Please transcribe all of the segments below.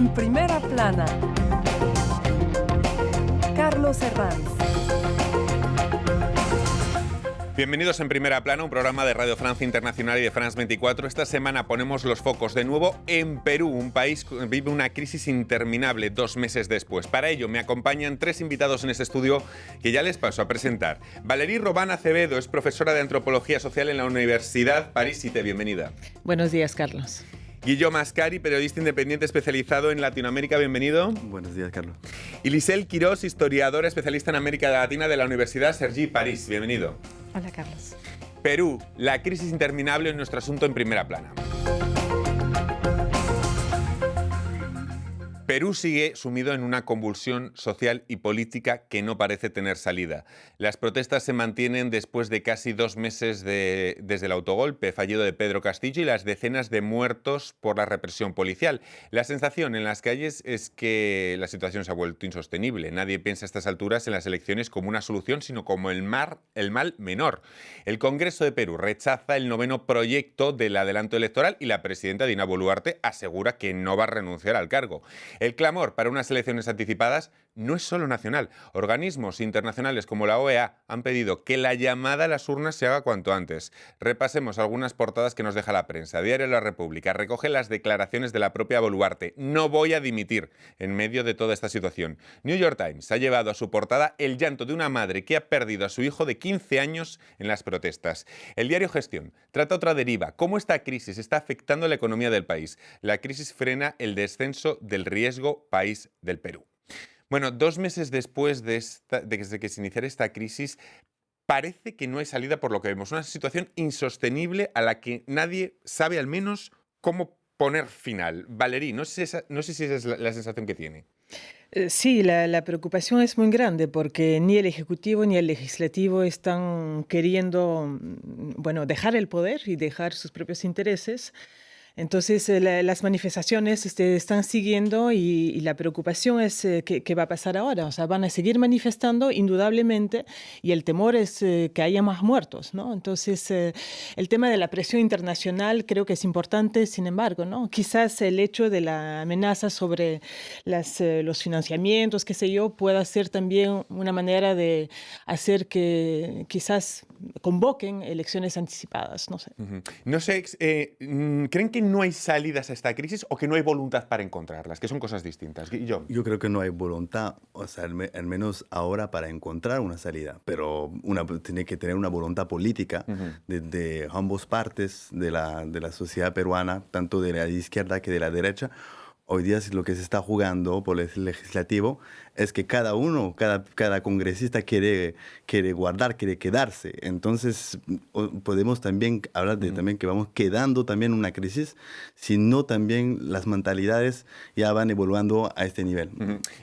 En primera plana, Carlos Herranz. Bienvenidos en Primera Plana, un programa de Radio Francia Internacional y de France 24. Esta semana ponemos los focos de nuevo en Perú, un país que vive una crisis interminable 2 meses después. Para ello me acompañan 3 invitados en este estudio que ya les paso a presentar. Valerie Robán Acevedo es profesora de Antropología Social en la Universidad Paris-Cité. Bienvenida. Buenos días, Carlos. Guillaume Ascari, periodista independiente especializado en Latinoamérica. Bienvenido. Buenos días, Carlos. Y Lisel Quirós, historiadora especialista en América Latina de la Universidad Cergy París. Bienvenido. Hola, Carlos. Perú, la crisis interminable es nuestro asunto en Primera Plana. Perú sigue sumido en una convulsión social y política que no parece tener salida. Las protestas se mantienen después de casi 2 meses desde el autogolpe fallido de Pedro Castillo y las decenas de muertos por la represión policial. La sensación en las calles es que la situación se ha vuelto insostenible. Nadie piensa a estas alturas en las elecciones como una solución, sino como el mal menor. El Congreso de Perú rechaza el 9º proyecto del adelanto electoral y la presidenta Dina Boluarte asegura que no va a renunciar al cargo. El clamor para unas elecciones anticipadas no es solo nacional. Organismos internacionales como la OEA han pedido que la llamada a las urnas se haga cuanto antes. Repasemos algunas portadas que nos deja la prensa. Diario La República recoge las declaraciones de la propia Boluarte. No voy a dimitir en medio de toda esta situación. New York Times ha llevado a su portada el llanto de una madre que ha perdido a su hijo de 15 años en las protestas. El diario Gestión trata otra deriva. Cómo esta crisis está afectando la economía del país. La crisis frena el descenso del riesgo país del Perú. Bueno, 2 meses después desde que se iniciara esta crisis, parece que no hay salida por lo que vemos. Una situación insostenible a la que nadie sabe al menos cómo poner final. Valerie, no sé si esa es la sensación que tiene. Sí, la preocupación es muy grande porque ni el Ejecutivo ni el Legislativo están queriendo, dejar el poder y dejar sus propios intereses. Entonces, las manifestaciones están siguiendo y la preocupación es qué va a pasar ahora. O sea, van a seguir manifestando indudablemente y el temor es que haya más muertos, ¿no? Entonces, el tema de la presión internacional creo que es importante, sin embargo, ¿no? Quizás el hecho de la amenaza sobre los financiamientos, qué sé yo, pueda ser también una manera de hacer que quizás convoquen elecciones anticipadas, no sé. No sé, ¿creen que no hay salidas a esta crisis o que no hay voluntad para encontrarlas? Que son cosas distintas. Yo creo que no hay voluntad, o sea, al menos ahora para encontrar una salida, pero tiene que tener una voluntad política de ambas partes de la sociedad peruana, tanto de la izquierda que de la derecha. Hoy día lo que se está jugando por el legislativo es que cada congresista quiere guardar, quiere quedarse. Entonces podemos también hablar de también que vamos quedando también una crisis, sino también las mentalidades ya van evolucionando a este nivel.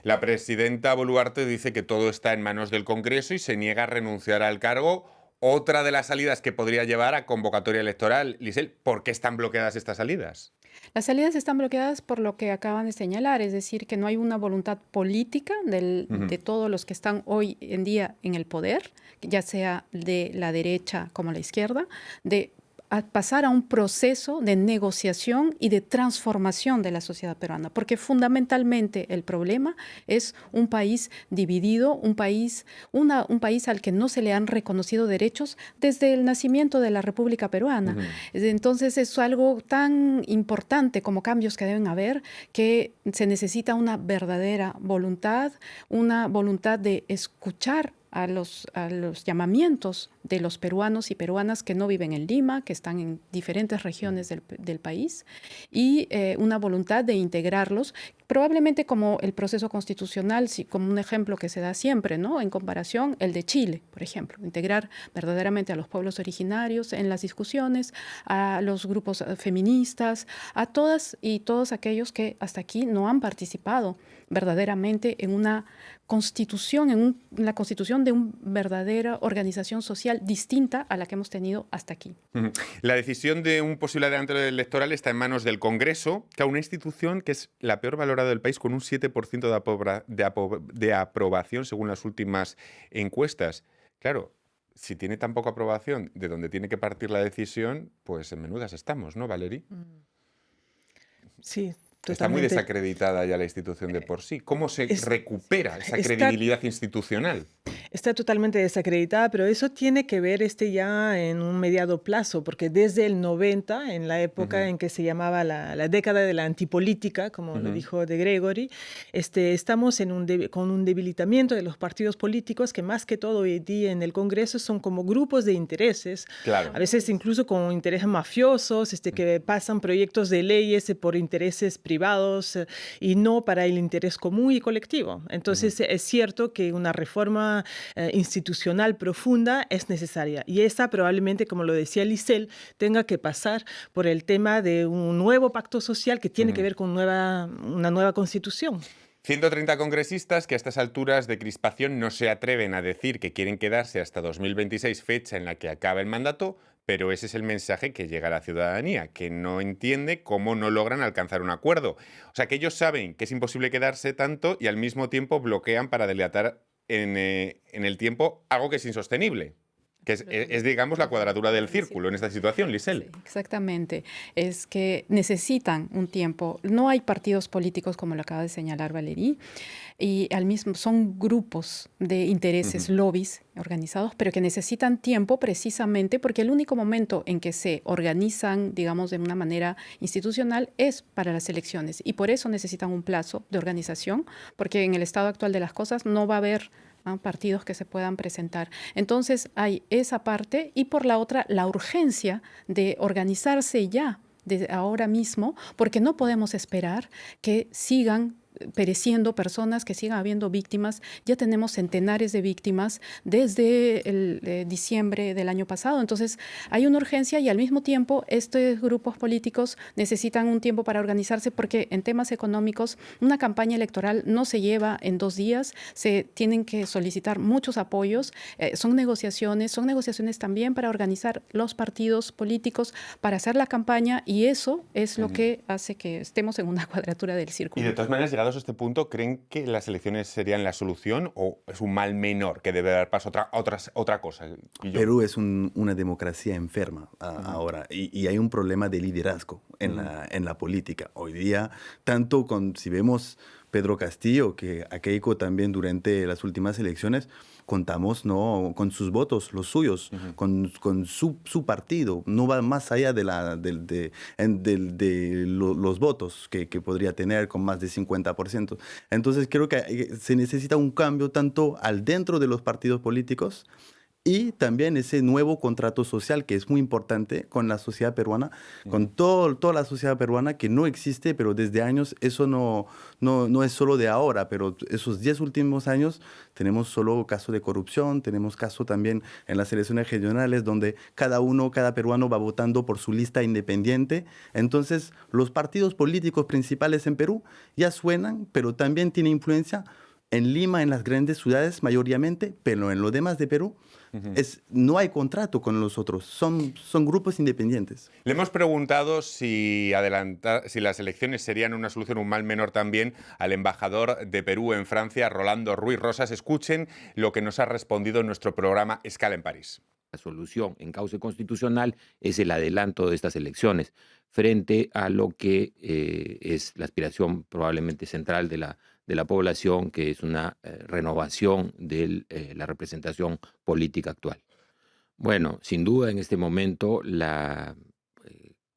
La presidenta Boluarte dice que todo está en manos del Congreso y se niega a renunciar al cargo. Otra de las salidas que podría llevar a convocatoria electoral. Lisel, ¿por qué están bloqueadas estas salidas? Las salidas están bloqueadas por lo que acaban de señalar, es decir, que no hay una voluntad política de todos los que están hoy en día en el poder, ya sea de la derecha como la izquierda, de pasar a un proceso de negociación y de transformación de la sociedad peruana, porque fundamentalmente el problema es un país dividido, un país al que no se le han reconocido derechos desde el nacimiento de la República Peruana. Entonces es algo tan importante como cambios que deben haber, que se necesita una verdadera voluntad, una voluntad de escuchar a los llamamientos de los peruanos y peruanas que no viven en Lima, que están en diferentes regiones del país, y una voluntad de integrarlos, probablemente como el proceso constitucional, como un ejemplo que se da siempre, ¿no? En comparación, el de Chile, por ejemplo, integrar verdaderamente a los pueblos originarios en las discusiones, a los grupos feministas, a todas y todos aquellos que hasta aquí no han participado verdaderamente en una constitución, en la constitución de una verdadera organización social distinta a la que hemos tenido hasta aquí. La decisión de un posible adelanto electoral está en manos del Congreso, que es una institución que es la peor valorada del país, con un 7% de aprobación según las últimas encuestas. Claro, si tiene tan poca aprobación de donde tiene que partir la decisión, pues en menudas estamos, ¿no, Valerie? Sí, Está muy totalmente. desacreditada ya la institución de por sí. ¿Cómo se Es- recupera esa está credibilidad institucional? Está totalmente desacreditada, pero eso tiene que ver ya en un mediado plazo, porque desde el 90, en la época Ujú, en que se llamaba la década de la antipolítica, como lo ujú. dijo de Gregory, estamos con un debilitamiento de los partidos políticos que más que todo hoy día en el Congreso son como grupos de intereses, a Claro. veces incluso con intereses mafiosos, que pasan proyectos de leyes por intereses privados y no para el interés común y colectivo. Ujú. Entonces, es cierto que una reforma institucional profunda es necesaria. Y esa probablemente, como lo decía Lisel, tenga que pasar por el tema de un nuevo pacto social que tiene que Ujú. ver con una nueva constitución. 130 congresistas que a estas alturas de crispación no se atreven a decir que quieren quedarse hasta 2026, fecha en la que acaba el mandato, pero ese es el mensaje que llega a la ciudadanía, que no entiende cómo no logran alcanzar un acuerdo. O sea, que ellos saben que es imposible quedarse tanto y al mismo tiempo bloquean para dilatar en el tiempo algo que es insostenible, que es, digamos, la cuadratura del círculo en esta situación, Sí, Lisel. exactamente. Es que necesitan un tiempo. No hay partidos políticos, como lo acaba de señalar Valerí, y al mismo son grupos de intereses, Ujú. lobbies organizados, pero que necesitan tiempo precisamente porque el único momento en que se organizan, digamos, de una manera institucional es para las elecciones. Y por eso necesitan un plazo de organización, porque en el estado actual de las cosas no va a haber partidos que se puedan presentar. Entonces hay esa parte y por la otra la urgencia de organizarse ya desde ahora mismo, porque no podemos esperar que sigan pereciendo personas, que sigan habiendo víctimas. Ya tenemos centenares de víctimas desde el diciembre del año pasado. Entonces, hay una urgencia y al mismo tiempo estos grupos políticos necesitan un tiempo para organizarse porque en temas económicos una campaña electoral no se lleva en 2 días, se tienen que solicitar muchos apoyos, son negociaciones también para organizar los partidos políticos, para hacer la campaña y eso es lo que hace que estemos en una cuadratura del Y círculo. de todas maneras, llegados a este punto, ¿creen que las elecciones serían la solución o es un mal menor que debe dar paso a otra cosa? Perú es una democracia enferma Ujú, ahora y hay un problema de liderazgo en ujú, la política. Hoy día, tanto si vemos Pedro Castillo, que a Keiko también durante las últimas elecciones contamos, ¿no?, con sus votos, los suyos, ujú. con su partido. No va más allá los votos que podría tener con más de 50%. Entonces creo que se necesita un cambio tanto al dentro de los partidos políticos y también ese nuevo contrato social que es muy importante con la sociedad peruana, con toda la sociedad peruana que no existe, pero desde años eso no es solo de ahora, pero esos 10 últimos años tenemos solo caso de corrupción, tenemos caso también en las elecciones regionales donde cada peruano va votando por su lista independiente. Entonces los partidos políticos principales en Perú ya suenan, pero también tienen influencia en Lima, en las grandes ciudades mayoritariamente, pero en lo demás de Perú no hay contrato con los otros, son grupos independientes. Le hemos preguntado si las elecciones serían una solución, un mal menor también, al embajador de Perú en Francia, Rolando Ruiz Rosas. Escuchen lo que nos ha respondido en nuestro programa Escala en París. La solución en cauce constitucional es el adelanto de estas elecciones frente a lo que es la aspiración probablemente central de la población, que es una renovación de la representación política actual. Bueno, sin duda en este momento la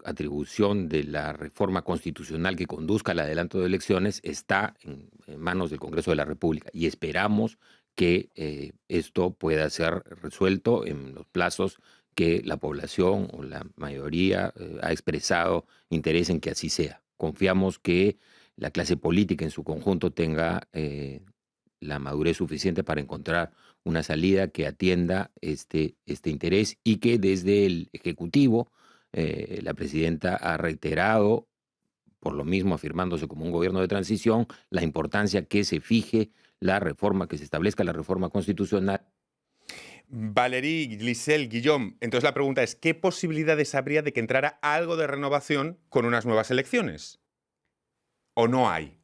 atribución de la reforma constitucional que conduzca al adelanto de elecciones está en manos del Congreso de la República y esperamos que esto pueda ser resuelto en los plazos que la población o la mayoría ha expresado interés en que así sea. Confiamos que la clase política en su conjunto tenga la madurez suficiente para encontrar una salida que atienda este interés y que desde el Ejecutivo la presidenta ha reiterado, por lo mismo afirmándose como un gobierno de transición, la importancia que se fije la reforma, que se establezca la reforma constitucional. Valéry, Lisel, Guillaume, entonces la pregunta es, ¿qué posibilidades habría de que entrara algo de renovación con unas nuevas elecciones? ¿O no hay?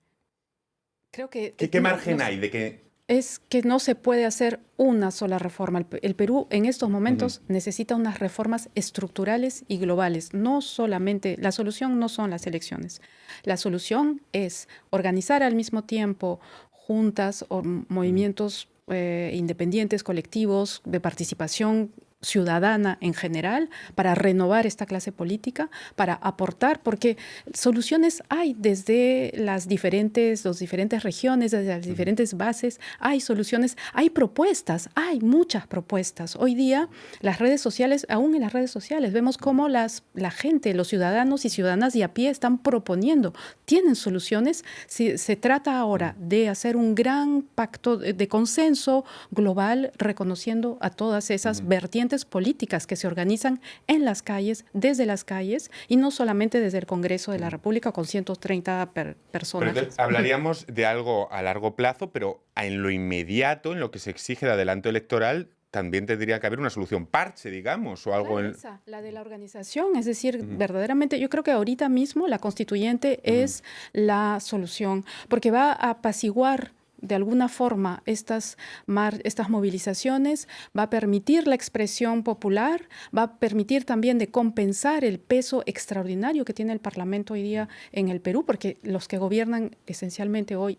Creo que ¿Qué margen hay de que es que no se puede hacer una sola reforma. El Perú en estos momentos necesita unas reformas estructurales y globales. No solamente, la solución no son las elecciones. La solución es organizar al mismo tiempo juntas o movimientos independientes, colectivos, de participación ciudadana en general, para renovar esta clase política, para aportar, porque soluciones hay desde las diferentes regiones, desde las diferentes bases, hay soluciones, hay propuestas, hay muchas propuestas. Hoy día las redes sociales, aún en las redes sociales, vemos cómo la gente, los ciudadanos y ciudadanas de a pie están proponiendo, tienen soluciones. Se trata ahora de hacer un gran pacto de consenso global, reconociendo a todas esas vertientes políticas que se organizan en las calles, desde las calles, y no solamente desde el Congreso de la República con 130 personas. Pero hablaríamos de algo a largo plazo, pero en lo inmediato, en lo que se exige de adelanto electoral, también tendría que haber una solución parche, digamos, o algo... La de la organización, es decir, verdaderamente, yo creo que ahorita mismo la constituyente es la solución, porque va a apaciguar de alguna forma estas movilizaciones, va a permitir la expresión popular, va a permitir también de compensar el peso extraordinario que tiene el Parlamento hoy día en el Perú, porque los que gobiernan esencialmente hoy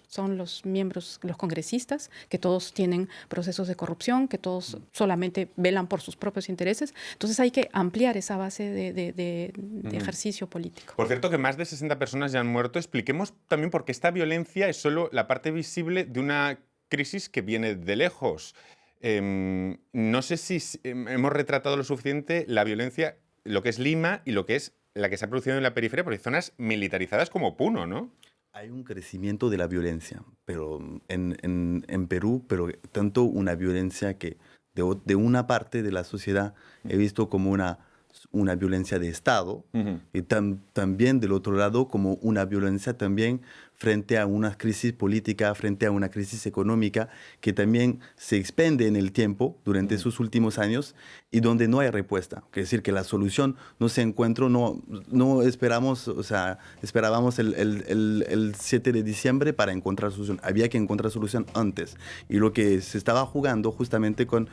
son los miembros, los congresistas, que todos tienen procesos de corrupción, que todos solamente velan por sus propios intereses. Entonces hay que ampliar esa base de ejercicio político. Por cierto, que más de 60 personas ya han muerto. Expliquemos también por qué esta violencia es solo la parte visible de una crisis que viene de lejos. No sé si hemos retratado lo suficiente la violencia, lo que es Lima y lo que es la que se ha producido en la periferia, porque hay zonas militarizadas como Puno, ¿no? Hay un crecimiento de la violencia, pero en Perú, pero tanto una violencia que de una parte de la sociedad he visto como una violencia de Estado y también del otro lado como una violencia también frente a una crisis política, frente a una crisis económica que también se expende en el tiempo durante esos últimos años y donde no hay respuesta. Es decir, que la solución no se encuentra, no esperamos, o sea, esperábamos el 7 de diciembre para encontrar solución. Había que encontrar solución antes. Y lo que se estaba jugando justamente con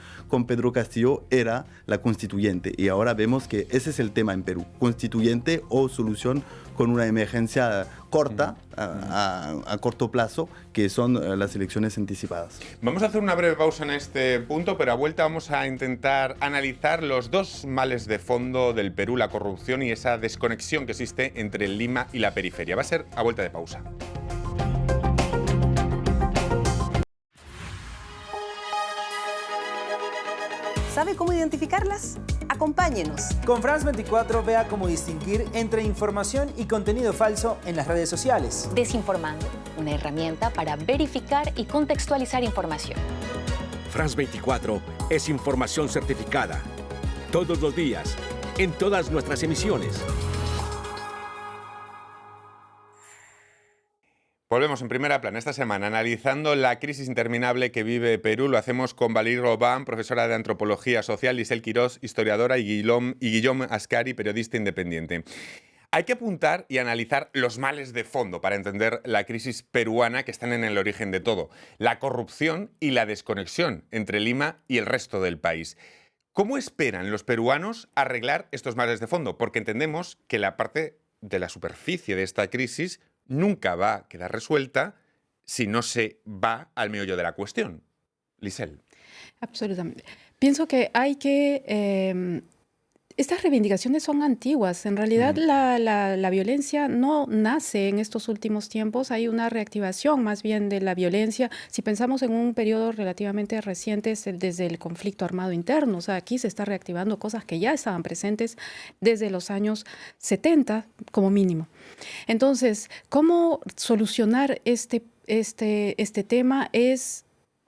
Pedro Castillo era la constituyente. Y ahora vemos que ese es el tema en Perú. Constituyente o solución con una emergencia corta, a corto plazo, que son las elecciones anticipadas. Vamos a hacer una breve pausa en este punto, pero a vuelta vamos a intentar analizar los dos males de fondo del Perú, la corrupción y esa desconexión que existe entre Lima y la periferia. Va a ser a vuelta de pausa. ¿Sabe cómo identificarlas? Acompáñenos. Con France 24 vea cómo distinguir entre información y contenido falso en las redes sociales. Desinformando, una herramienta para verificar y contextualizar información. France 24 es información certificada. Todos los días, en todas nuestras emisiones. Volvemos en Primera Plana esta semana analizando la crisis interminable que vive Perú. Lo hacemos con Valerie Robán, profesora de Antropología Social, Lisel Quirós, historiadora, y Guillaume Ascari, periodista independiente. Hay que apuntar y analizar los males de fondo para entender la crisis peruana que están en el origen de todo, la corrupción y la desconexión entre Lima y el resto del país. ¿Cómo esperan los peruanos arreglar estos males de fondo? Porque entendemos que la parte de la superficie de esta crisis nunca va a quedar resuelta si no se va al meollo de la cuestión. Lisel. Absolutamente. Pienso que hay que... estas reivindicaciones son antiguas. En realidad la violencia no nace en estos últimos tiempos. Hay una reactivación más bien de la violencia. Si pensamos en un periodo relativamente reciente, desde el conflicto armado interno. O sea, aquí se está reactivando cosas que ya estaban presentes desde los años 70 como mínimo. Entonces, ¿cómo solucionar este tema? Es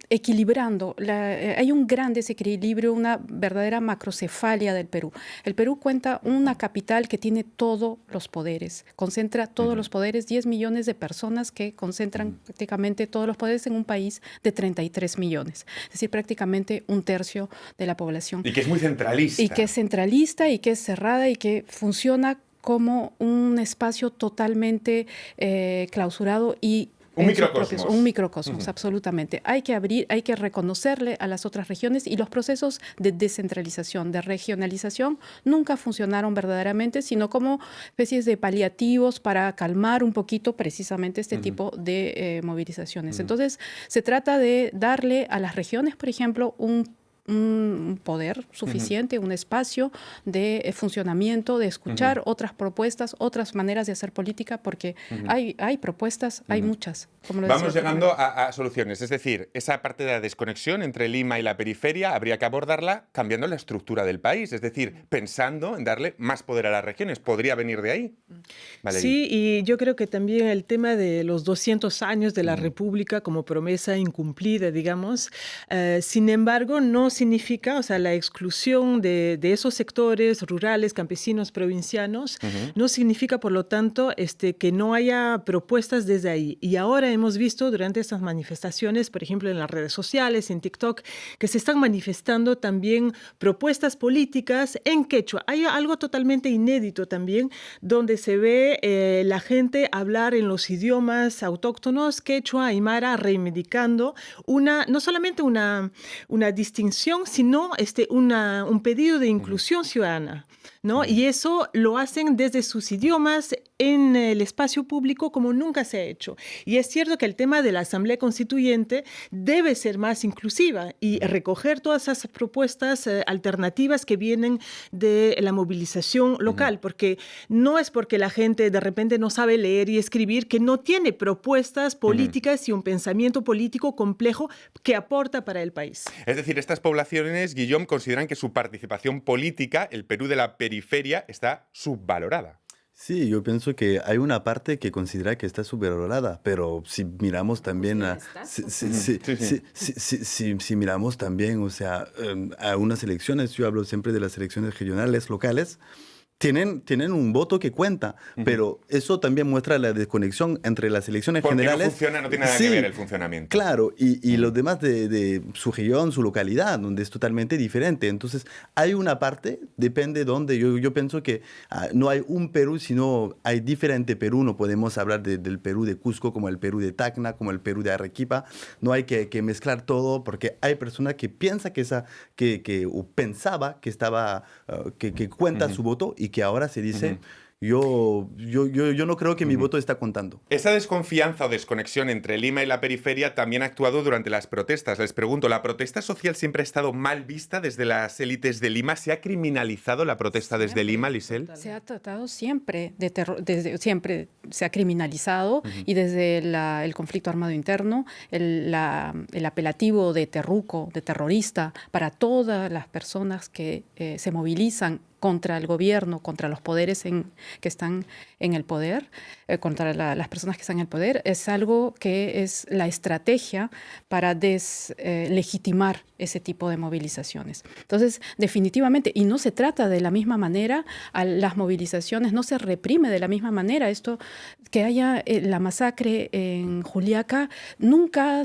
equilibrando. Hay un gran desequilibrio, una verdadera macrocefalia del Perú. El Perú cuenta una capital que tiene todos los poderes, concentra todos los poderes, 10 millones de personas que concentran prácticamente todos los poderes en un país de 33 millones. Es decir, prácticamente un tercio de la población. Y que es muy centralista. Y que es centralista y que es cerrada y que funciona como un espacio totalmente clausurado y Un en sus microcosmos. propios, un microcosmos, absolutamente. Hay que abrir, hay que reconocerle a las otras regiones, y los procesos de descentralización, de regionalización, nunca funcionaron verdaderamente, sino como especies de paliativos para calmar un poquito precisamente este tipo de movilizaciones. Entonces, se trata de darle a las regiones, por ejemplo, un poder suficiente, un espacio de funcionamiento, de escuchar otras propuestas, otras maneras de hacer política, porque hay propuestas, hay muchas. Como lo Vamos decía llegando a soluciones. Es decir, esa parte de la desconexión entre Lima y la periferia habría que abordarla cambiando la estructura del país. Es decir, pensando en darle más poder a las regiones. ¿Podría venir de ahí? Valerie. Sí, y yo creo que también el tema de los 200 años de la República como promesa incumplida, digamos, sin embargo, no significa, o sea, la exclusión de esos sectores rurales, campesinos, provincianos, no significa, por lo tanto, que no haya propuestas desde ahí. Y ahora hemos visto durante estas manifestaciones, por ejemplo, en las redes sociales, en TikTok, que se están manifestando también propuestas políticas en quechua. Hay algo totalmente inédito también, donde se ve la gente hablar en los idiomas autóctonos, quechua, aymara, reivindicando no solamente una distinción, sino un pedido de inclusión ciudadana, ¿no? Y eso lo hacen desde sus idiomas en el espacio público como nunca se ha hecho. Y es cierto que el tema de la Asamblea Constituyente debe ser más inclusiva y recoger todas esas propuestas alternativas que vienen de la movilización local, porque no es porque la gente de repente no sabe leer y escribir que no tiene propuestas políticas y un pensamiento político complejo que aporta para el país. Es decir, estas poblaciones, Guillaume, consideran que su participación política, el Perú de la periferia, está subvalorada. Sí, yo pienso que hay una parte que considera que está subvalorada, pero si miramos también si miramos también, o sea, a unas elecciones, yo hablo siempre de las elecciones regionales, locales, tienen un voto que cuenta, pero eso también muestra la desconexión entre las elecciones generales. No funciona, no tiene nada que ver el funcionamiento. Claro, y los demás de su región, su localidad, donde es totalmente diferente. Entonces, hay una parte, depende de dónde. Yo pienso que no hay un Perú, sino hay diferente Perú. No podemos hablar del Perú de Cusco como el Perú de Tacna, como el Perú de Arequipa. No hay que mezclar todo, porque hay personas que piensan o pensaba que estaba, que cuenta su voto, y que ahora se dice, yo no creo que mi voto está contando. Esa desconfianza o desconexión entre Lima y la periferia también ha actuado durante las protestas. Les pregunto, ¿la protesta social siempre ha estado mal vista desde las élites de Lima? ¿Se ha criminalizado la protesta desde Lima, Lisel? Se ha tratado siempre de terror, siempre se ha criminalizado, y desde el conflicto armado interno, el apelativo de terruco, de terrorista, para todas las personas que se movilizan contra el gobierno, contra los poderes que están en el poder, contra las personas que están en el poder, es algo que es la estrategia para deslegitimar ese tipo de movilizaciones. Entonces, definitivamente, y no se trata de la misma manera a las movilizaciones, no se reprime de la misma manera. Esto, que haya la masacre en Juliaca, nunca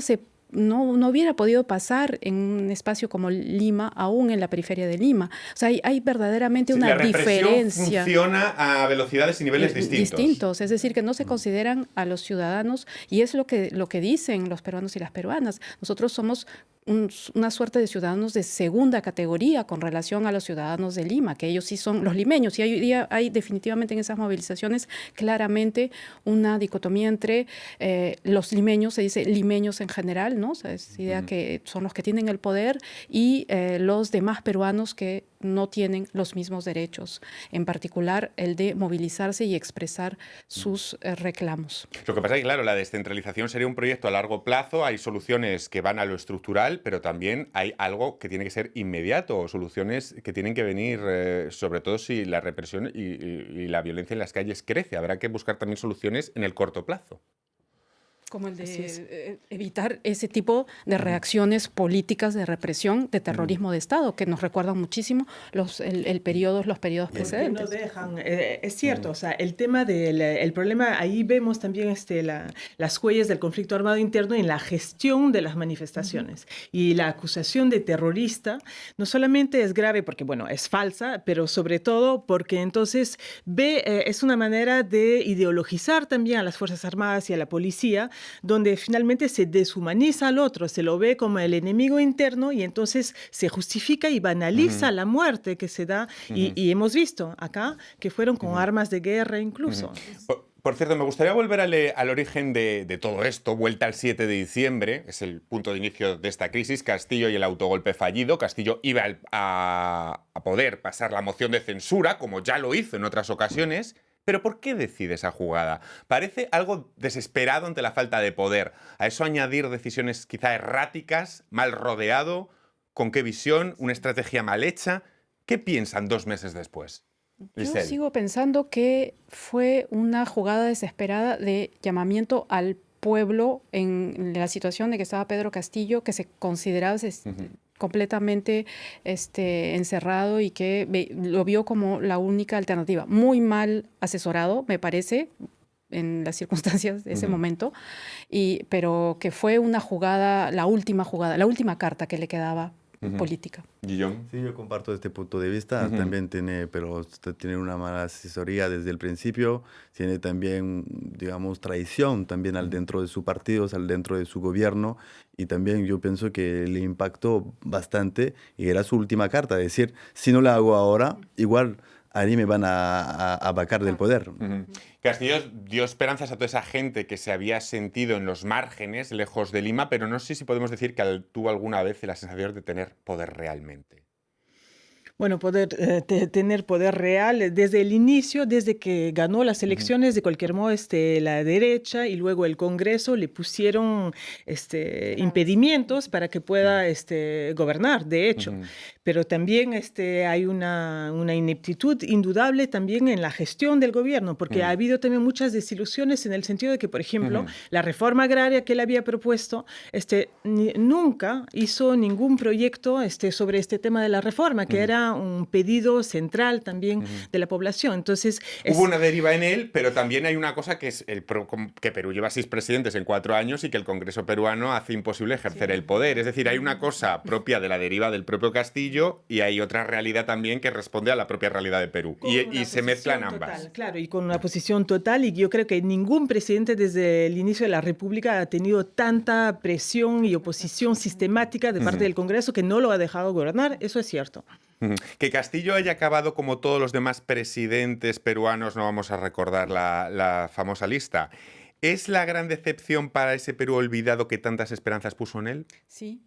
no hubiera podido pasar en un espacio como Lima, aún en la periferia de Lima. O sea, hay verdaderamente una diferencia. Funciona a velocidades y niveles distintos. Es decir, que no se consideran a los ciudadanos, y es lo que dicen los peruanos y las peruanas. Nosotros somos una suerte de ciudadanos de segunda categoría con relación a los ciudadanos de Lima, que ellos sí son los limeños. Y hoy día hay definitivamente en esas movilizaciones claramente una dicotomía entre los limeños, se dice limeños en general, ¿no? O sea, es idea que son los que tienen el poder, y los demás peruanos que no tienen los mismos derechos, en particular el de movilizarse y expresar sus reclamos. Lo que pasa es que, claro, la descentralización sería un proyecto a largo plazo, hay soluciones que van a lo estructural, pero también hay algo que tiene que ser inmediato, soluciones que tienen que venir, sobre todo si la represión y la violencia en las calles crece. Habrá que buscar también soluciones en el corto plazo. Como el de evitar ese tipo de reacciones políticas de represión, de terrorismo de Estado, que nos recuerdan muchísimo los periodos precedentes. No dejan, es cierto, o sea, el tema el problema, ahí vemos también las huellas del conflicto armado interno en la gestión de las manifestaciones. Y la acusación de terrorista no solamente es grave porque, bueno, es falsa, pero sobre todo porque entonces es una manera de ideologizar también a las Fuerzas Armadas y a la policía, donde finalmente se deshumaniza al otro, se lo ve como el enemigo interno y entonces se justifica y banaliza la muerte que se da. Y hemos visto acá que fueron con armas de guerra incluso. Por cierto, me gustaría volver al origen de todo esto, vuelta al 7 de diciembre, es el punto de inicio de esta crisis, Castillo y el autogolpe fallido. Castillo iba a poder pasar la moción de censura, como ya lo hizo en otras ocasiones, pero ¿por qué decide esa jugada? Parece algo desesperado ante la falta de poder. A eso añadir decisiones quizá erráticas, mal rodeado, ¿con qué visión? ¿Una estrategia mal hecha? ¿Qué piensan 2 meses después? Yo sigo pensando que fue una jugada desesperada de llamamiento al pueblo en la situación de que estaba Pedro Castillo, que se consideraba completamente encerrado y que lo vio como la única alternativa. Muy mal asesorado, me parece, en las circunstancias de ese momento, pero que fue una jugada, la última carta que le quedaba política. Guillaume. Sí, yo comparto este punto de vista. También tiene una mala asesoría desde el principio. Tiene también, digamos, traición también al dentro de su partido, al dentro de su gobierno. Y también yo pienso que le impactó bastante y era su última carta. Es decir, si no la hago ahora, igual ahí me van a vacar del poder. Castillo dio esperanzas a toda esa gente que se había sentido en los márgenes, lejos de Lima, pero no sé si podemos decir que tuvo alguna vez la sensación de tener poder realmente. Bueno, tener poder real desde el inicio, desde que ganó las elecciones, de cualquier modo, la derecha y luego el Congreso le pusieron impedimentos para que pueda gobernar, de hecho. Pero también hay una ineptitud indudable también en la gestión del gobierno, porque ha habido también muchas desilusiones en el sentido de que, por ejemplo, la reforma agraria que él había propuesto, nunca hizo ningún proyecto sobre este tema de la reforma, que era un pedido central también de la población. Entonces, hubo una deriva en él, pero también hay una cosa que es que Perú lleva 6 presidentes en 4 años y que el Congreso peruano hace imposible ejercer el poder. Es decir, hay una cosa propia de la deriva del propio Castillo y hay otra realidad también que responde a la propia realidad de Perú. Y se mezclan ambas. Total, claro, y con una posición total, y yo creo que ningún presidente desde el inicio de la República ha tenido tanta presión y oposición sistemática de parte del Congreso que no lo ha dejado gobernar, eso es cierto. Que Castillo haya acabado como todos los demás presidentes peruanos, no vamos a recordar la famosa lista. ¿Es la gran decepción para ese Perú olvidado que tantas esperanzas puso en él? Sí.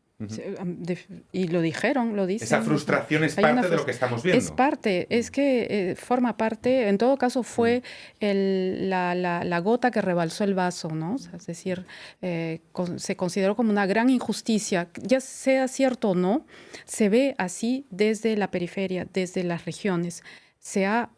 Y lo dijeron, lo dicen. Esa frustración es parte de lo que estamos viendo. Es parte, es que forma parte, en todo caso fue la gota que rebalsó el vaso, ¿no? O sea, es decir, se consideró como una gran injusticia, ya sea cierto o no, se ve así desde la periferia, desde las regiones. Se ha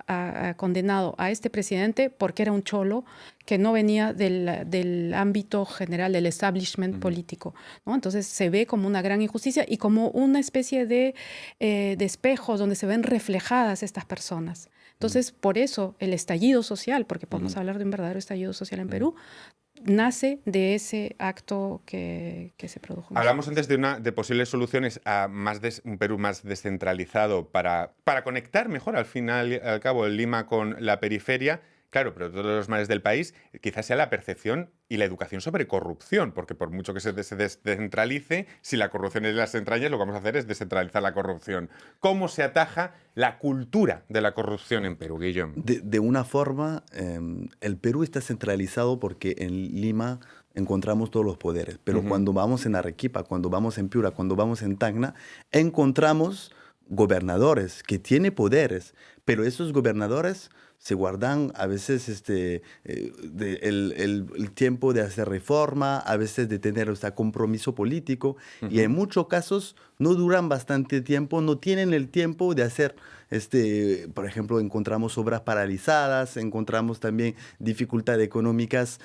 condenado a este presidente porque era un cholo que no venía del ámbito general, del establishment político, ¿no? Entonces se ve como una gran injusticia y como una especie de espejo donde se ven reflejadas estas personas. Entonces, por eso el estallido social, porque podemos hablar de un verdadero estallido social en Perú, nace de ese acto que se produjo. Hablamos antes de posibles soluciones a un Perú más descentralizado para conectar mejor al final y al cabo el Lima con la periferia. Claro, pero todos los males del país quizás sea la percepción y la educación sobre corrupción, porque por mucho que se descentralice, si la corrupción es de las entrañas, lo que vamos a hacer es descentralizar la corrupción. ¿Cómo se ataja la cultura de la corrupción en Perú, Guillaume? De una forma, el Perú está centralizado porque en Lima encontramos todos los poderes, pero cuando vamos en Arequipa, cuando vamos en Piura, cuando vamos en Tacna, encontramos gobernadores que tienen poderes, pero esos gobernadores se guardan a veces el tiempo de hacer reforma, a veces de tener compromiso político, y en muchos casos no duran bastante tiempo, no tienen el tiempo de hacer, por ejemplo, encontramos obras paralizadas, encontramos también dificultades económicas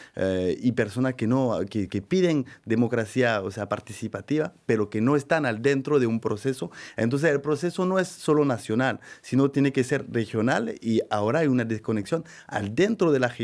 y personas que piden democracia, participativa, pero que no están al dentro de un proceso. Entonces el proceso no es solo nacional, sino tiene que ser regional, y ahora hay una desconexión al dentro de las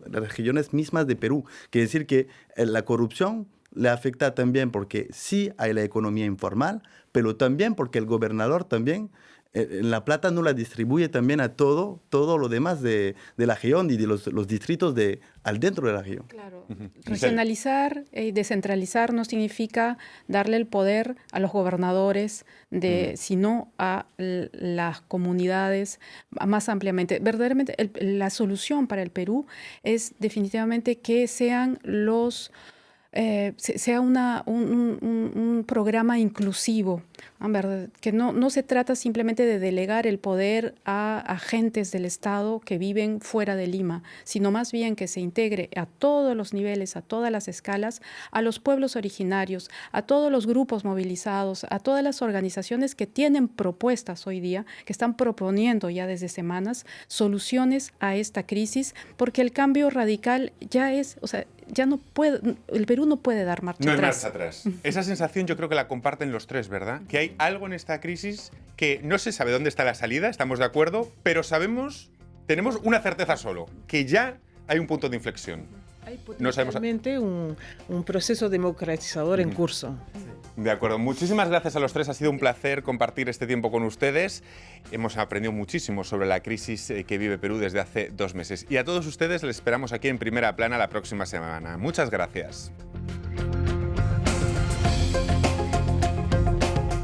regiones mismas de Perú. Quiere decir que la corrupción le afecta también porque sí hay la economía informal, pero también porque el gobernador también la plata no la distribuye también a todo lo demás de la región y de los distritos al dentro de la región. Claro. Regionalizar y descentralizar no significa darle el poder a los gobernadores, sino a las comunidades más ampliamente. Verdaderamente, la solución para el Perú es definitivamente que sean sea un programa inclusivo, ¿verdad? Que no se trata simplemente de delegar el poder a agentes del Estado que viven fuera de Lima, sino más bien que se integre a todos los niveles, a todas las escalas, a los pueblos originarios, a todos los grupos movilizados, a todas las organizaciones que tienen propuestas hoy día, que están proponiendo ya desde semanas soluciones a esta crisis, porque el cambio radical ya no puede, el Perú no puede dar marcha atrás. No hay marcha atrás. Esa sensación yo creo que la comparten los tres, ¿verdad? Que hay algo en esta crisis que no se sabe dónde está la salida, estamos de acuerdo, pero tenemos una certeza solo, que ya hay un punto de inflexión. Hay potencialmente un proceso democratizador en curso. De acuerdo. Muchísimas gracias a los tres. Ha sido un placer compartir este tiempo con ustedes. Hemos aprendido muchísimo sobre la crisis que vive Perú desde hace 2 meses. Y a todos ustedes les esperamos aquí en Primera Plana la próxima semana. Muchas gracias.